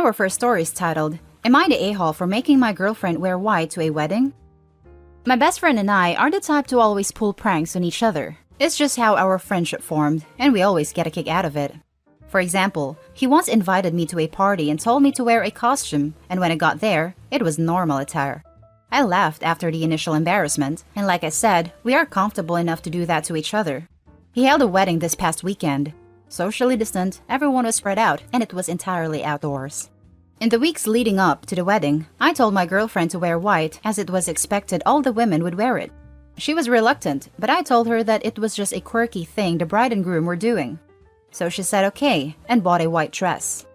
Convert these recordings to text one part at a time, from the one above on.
Our first story is titled, Am I the a-hole for making my girlfriend wear white to a wedding? My best friend and I are the type to always pull pranks on each other. It's just how our friendship formed, and we always get a kick out of it. For example, he once invited me to a party and told me to wear a costume, and when I got there, it was normal attire. I laughed after the initial embarrassment, and like I said, we are comfortable enough to do that to each other. He held a wedding this past weekend. Socially distant, everyone was spread out, and it was entirely outdoors. In the weeks leading up to the wedding, I told my girlfriend to wear white as it was expected all the women would wear it. She was reluctant, but I told her that it was just a quirky thing the bride and groom were doing. So she said okay and bought a white dress.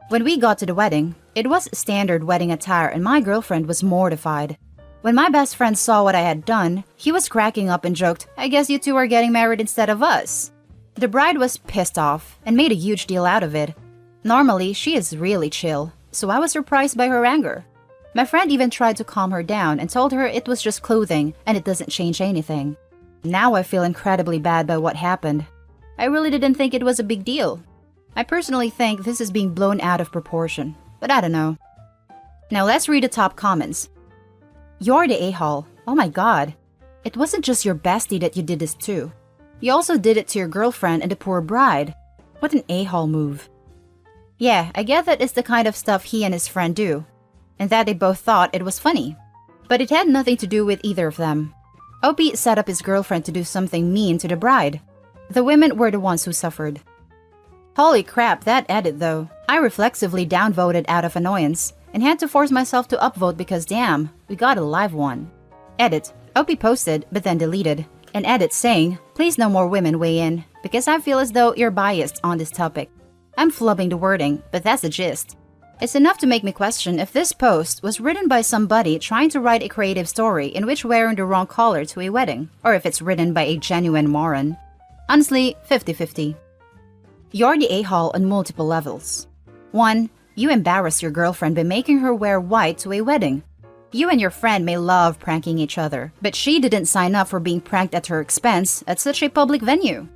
When we got to the wedding, it was standard wedding attire and my girlfriend was mortified. When my best friend saw what I had done, he was cracking up and joked, "I guess you two are getting married instead of us." The bride was pissed off and made a huge deal out of it. Normally, she is really chill, so I was surprised by her anger. My friend even tried to calm her down and told her it was just clothing and it doesn't change anything. Now I feel incredibly bad by what happened. I really didn't think it was a big deal. I personally think this is being blown out of proportion, but I don't know. Now let's read the top comments. You're the a-hole. Oh my god. It wasn't just your bestie that you did this to. You also did it to your girlfriend and the poor bride. What an a-hole move. Yeah, I get that it's the kind of stuff he and his friend do, and that they both thought it was funny. But it had nothing to do with either of them. Opie set up his girlfriend to do something mean to the bride. The women were the ones who suffered. Holy crap, that edit though. I reflexively downvoted out of annoyance, and had to force myself to upvote because damn, we got a live one. Edit. Opie posted, but then deleted. An edit saying, please no more women weigh in, because I feel as though you're biased on this topic. I'm flubbing the wording, but that's the gist. It's enough to make me question if this post was written by somebody trying to write a creative story in which wearing the wrong color to a wedding, or if it's written by a genuine moron. Honestly, 50-50. You're the a-hole on multiple levels. 1. You embarrass your girlfriend by making her wear white to a wedding. You and your friend may love pranking each other, but she didn't sign up for being pranked at her expense at such a public venue.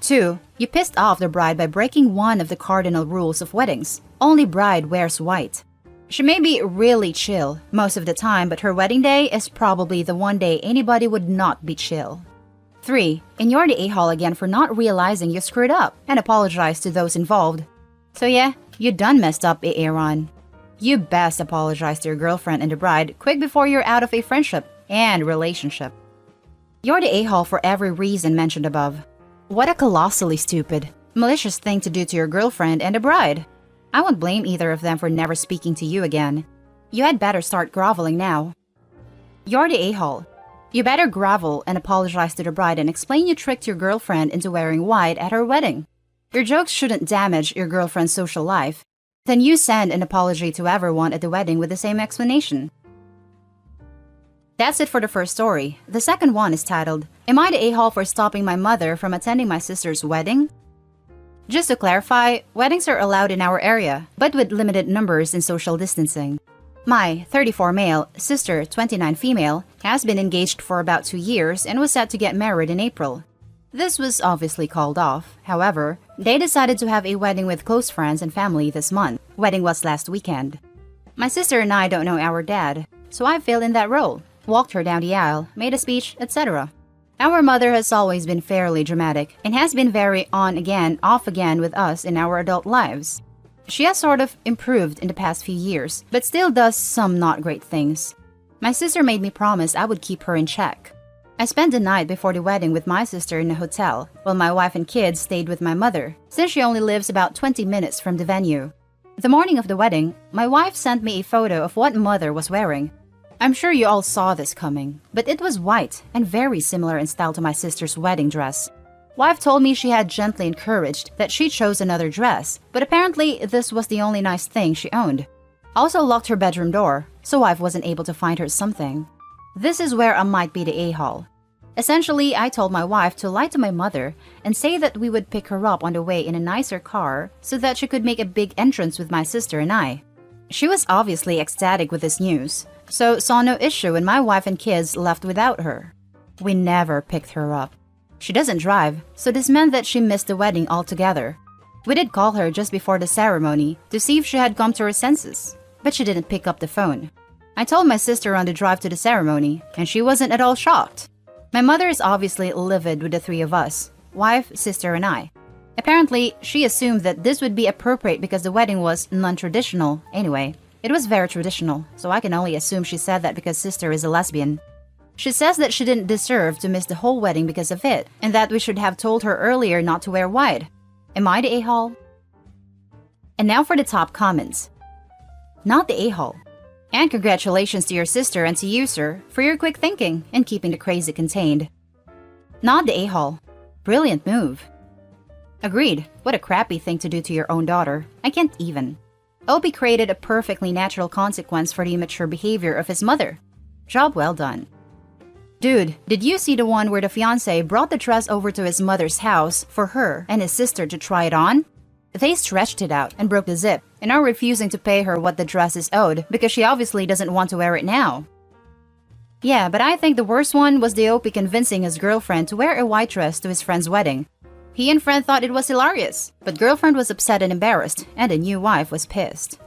2. You pissed off the bride by breaking one of the cardinal rules of weddings. Only bride wears white. She may be really chill most of the time, but her wedding day is probably the one day anybody would not be chill. 3. And you're the a-hole again for not realizing you screwed up and apologize to those involved. So yeah, you done messed up, Aaron. You best apologize to your girlfriend and the bride quick before you're out of a friendship and relationship. You're the a-hole for every reason mentioned above. What a colossally stupid, malicious thing to do to your girlfriend and the bride. I won't blame either of them for never speaking to you again. You had better start groveling now. You're the a-hole. You better grovel and apologize to the bride and explain you tricked your girlfriend into wearing white at her wedding. Your jokes shouldn't damage your girlfriend's social life. Then you send an apology to everyone at the wedding with the same explanation. That's it for the first story. The second one is titled, Am I the a-hole for stopping my mother from attending my sister's wedding? Just to clarify, weddings are allowed in our area, but with limited numbers and social distancing. My 34 male, sister 29 female, has been engaged for about 2 years and was set to get married in April. This was obviously called off. However, they decided to have a wedding with close friends and family this month. Wedding was last weekend. My sister and I don't know our dad, so I filled in that role, walked her down the aisle, made a speech, etc. Our mother has always been fairly dramatic and has been very on again, off again with us in our adult lives. She has sort of improved in the past few years, but still does some not great things. My sister made me promise I would keep her in check. I spent the night before the wedding with my sister in a hotel, while my wife and kids stayed with my mother, since she only lives about 20 minutes from the venue. The morning of the wedding, my wife sent me a photo of what mother was wearing. I'm sure you all saw this coming, but it was white and very similar in style to my sister's wedding dress. Wife told me she had gently encouraged that she chose another dress, but apparently this was the only nice thing she owned. Also locked her bedroom door, so wife wasn't able to find her something. This is where I might be the a-hole. Essentially, I told my wife to lie to my mother and say that we would pick her up on the way in a nicer car so that she could make a big entrance with my sister and I. She was obviously ecstatic with this news, so saw no issue when my wife and kids left without her. We never picked her up. She doesn't drive, so this meant that she missed the wedding altogether. We did call her just before the ceremony to see if she had come to her senses, but she didn't pick up the phone. I told my sister on the drive to the ceremony, and she wasn't at all shocked. My mother is obviously livid with the three of us, wife, sister, and I. Apparently, she assumed that this would be appropriate because the wedding was non-traditional. Anyway, it was very traditional, so I can only assume she said that because sister is a lesbian. She says that she didn't deserve to miss the whole wedding because of it, and that we should have told her earlier not to wear white. Am I the a-hole? And now for the top comments. Not the a-hole. And congratulations to your sister and to you, sir, for your quick thinking and keeping the crazy contained. Not the a-hole. Brilliant move. Agreed. What a crappy thing to do to your own daughter. I can't even. Opie created a perfectly natural consequence for the immature behavior of his mother. Job well done. Dude, did you see the one where the fiancé brought the dress over to his mother's house for her and his sister to try it on? They stretched it out and broke the zip and are refusing to pay her what the dress is owed because she obviously doesn't want to wear it now. Yeah, but I think the worst one was the Opie convincing his girlfriend to wear a white dress to his friend's wedding. He and friend thought it was hilarious, but girlfriend was upset and embarrassed, and the new wife was pissed.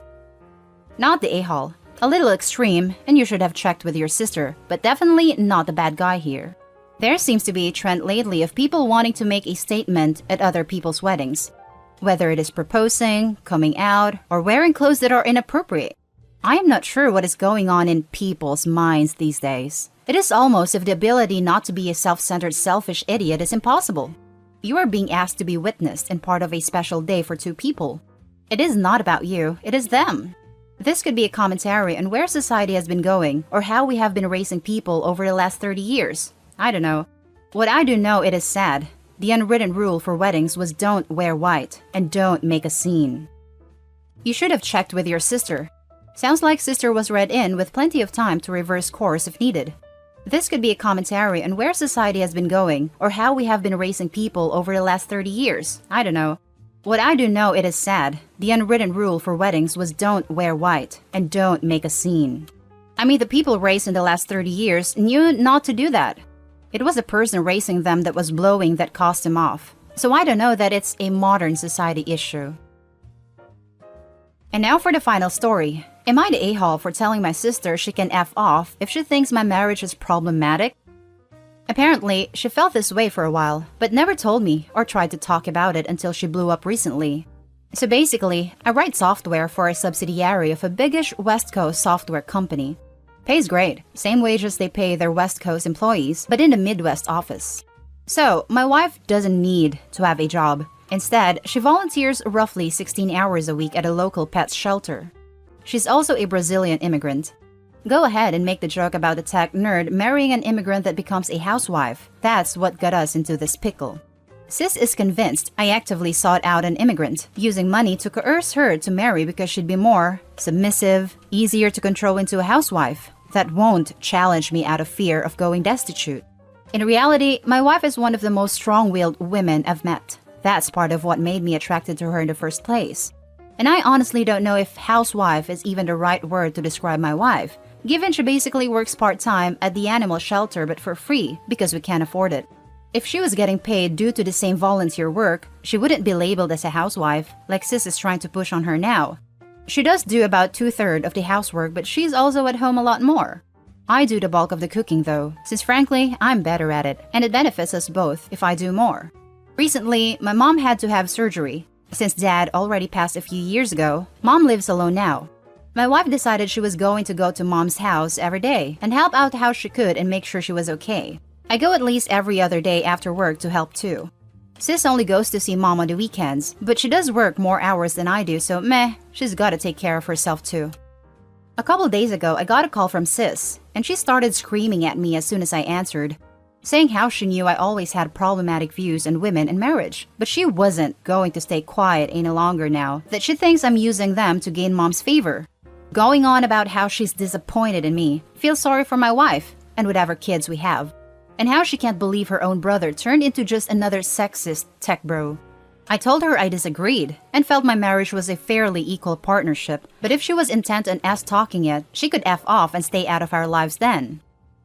Not the a-hole. A little extreme, and you should have checked with your sister, but definitely not the bad guy here. There seems to be a trend lately of people wanting to make a statement at other people's weddings. Whether it is proposing, coming out, or wearing clothes that are inappropriate. I am not sure what is going on in people's minds these days. It is almost as if the ability not to be a self-centered, selfish idiot is impossible. You are being asked to be witnessed and part of a special day for two people. It is not about you, it is them. This could be a commentary on where society has been going or how we have been raising people over the last 30 years. I don't know. What I do know, it is sad. The unwritten rule for weddings was don't wear white and don't make a scene. You should have checked with your sister. Sounds like sister was read in with plenty of time to reverse course if needed. This could be a commentary on where society has been going or how we have been raising people over the last 30 years. I don't know. What I do know, it is sad. The unwritten rule for weddings was don't wear white and don't make a scene. I mean, the people raised in the last 30 years knew not to do that. It was the person raising them that was blowing that caused them off. So I don't know that it's a modern society issue. And now for the final story. Am I the a-hole for telling my sister she can F off if she thinks my marriage is problematic? Apparently, she felt this way for a while, but never told me or tried to talk about it until she blew up recently. So basically, I write software for a subsidiary of a biggish West Coast software company. Pays great, same wages they pay their West Coast employees, but in the Midwest office. So, my wife doesn't need to have a job. Instead, she volunteers roughly 16 hours a week at a local pet shelter. She's also a Brazilian immigrant. Go ahead and make the joke about the tech nerd marrying an immigrant that becomes a housewife. That's what got us into this pickle. Sis is convinced I actively sought out an immigrant, using money to coerce her to marry because she'd be more submissive, easier to control into a housewife that won't challenge me out of fear of going destitute. In reality, my wife is one of the most strong-willed women I've met. That's part of what made me attracted to her in the first place. And I honestly don't know if housewife is even the right word to describe my wife, given she basically works part-time at the animal shelter but for free because we can't afford it. If she was getting paid due to the same volunteer work, she wouldn't be labeled as a housewife, like sis is trying to push on her now. She does do about 2/3 of the housework, but she's also at home a lot more. I do the bulk of the cooking though, since frankly, I'm better at it, and it benefits us both if I do more. Recently, my mom had to have surgery. Since dad already passed a few years ago, mom lives alone now. My wife decided she was going to go to mom's house every day and help out how she could and make sure she was okay. I go at least every other day after work to help too. Sis only goes to see mom on the weekends, but she does work more hours than I do, so meh, she's gotta take care of herself too. A couple days ago, I got a call from sis, and she started screaming at me as soon as I answered, saying how she knew I always had problematic views on women and marriage, but she wasn't going to stay quiet any longer now that she thinks I'm using them to gain mom's favor. Going on about how she's disappointed in me, feels sorry for my wife, and whatever kids we have, and how she can't believe her own brother turned into just another sexist tech bro. I told her I disagreed, and felt my marriage was a fairly equal partnership, but if she was intent on us talking it, she could F off and stay out of our lives then.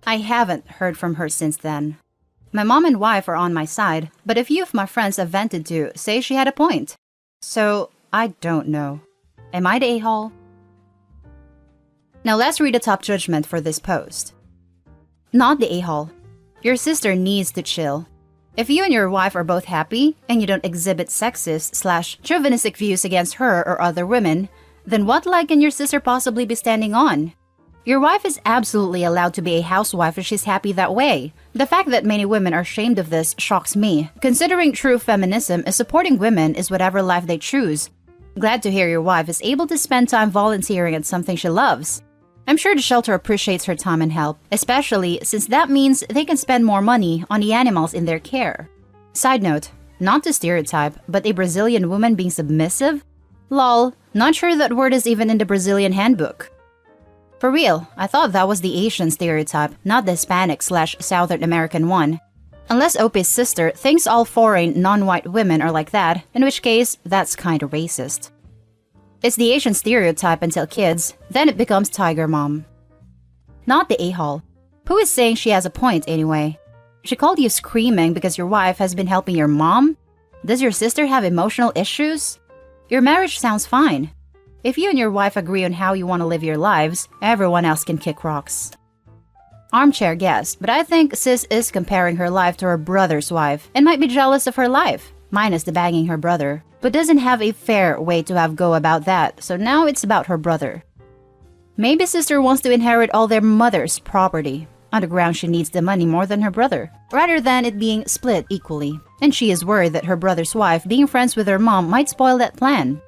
I haven't heard from her since then. My mom and wife are on my side, but a few of my friends I've vented to say she had a point. So, I don't know. Am I the a-hole? Now let's read the top judgment for this post. Not the a-hole. Your sister needs to chill. If you and your wife are both happy, and you don't exhibit sexist/chauvinistic views against her or other women, then what leg can your sister possibly be standing on? Your wife is absolutely allowed to be a housewife if she's happy that way. The fact that many women are ashamed of this shocks me, considering true feminism is supporting women is whatever life they choose. Glad to hear your wife is able to spend time volunteering at something she loves. I'm sure the shelter appreciates her time and help, especially since that means they can spend more money on the animals in their care. Side note, not to stereotype, but a Brazilian woman being submissive? Lol, not sure that word is even in the Brazilian handbook. For real, I thought that was the Asian stereotype, not the Hispanic/Southern American one. Unless OP's sister thinks all foreign, non-white women are like that, in which case, that's kinda racist. It's the Asian stereotype until kids, then it becomes tiger mom. Not the a-hole. Who is saying she has a point anyway? She called you screaming because your wife has been helping your mom? Does your sister have emotional issues? Your marriage sounds fine. If you and your wife agree on how you want to live your lives, everyone else can kick rocks. Armchair guess, but I think sis is comparing her life to her brother's wife and might be jealous of her life, minus the banging her brother, but doesn't have a fair way to have go about that, so now it's about her brother. Maybe sister wants to inherit all their mother's property, on the ground she needs the money more than her brother, rather than it being split equally, and she is worried that her brother's wife being friends with her mom might spoil that plan.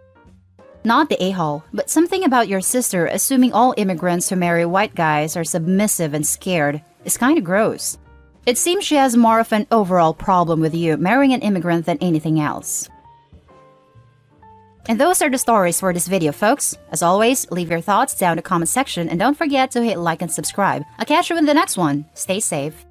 Not the a-hole, but something about your sister assuming all immigrants who marry white guys are submissive and scared is kinda gross. It seems she has more of an overall problem with you marrying an immigrant than anything else. And those are the stories for this video, folks. As always, leave your thoughts down in the comment section and don't forget to hit like and subscribe. I'll catch you in the next one. Stay safe.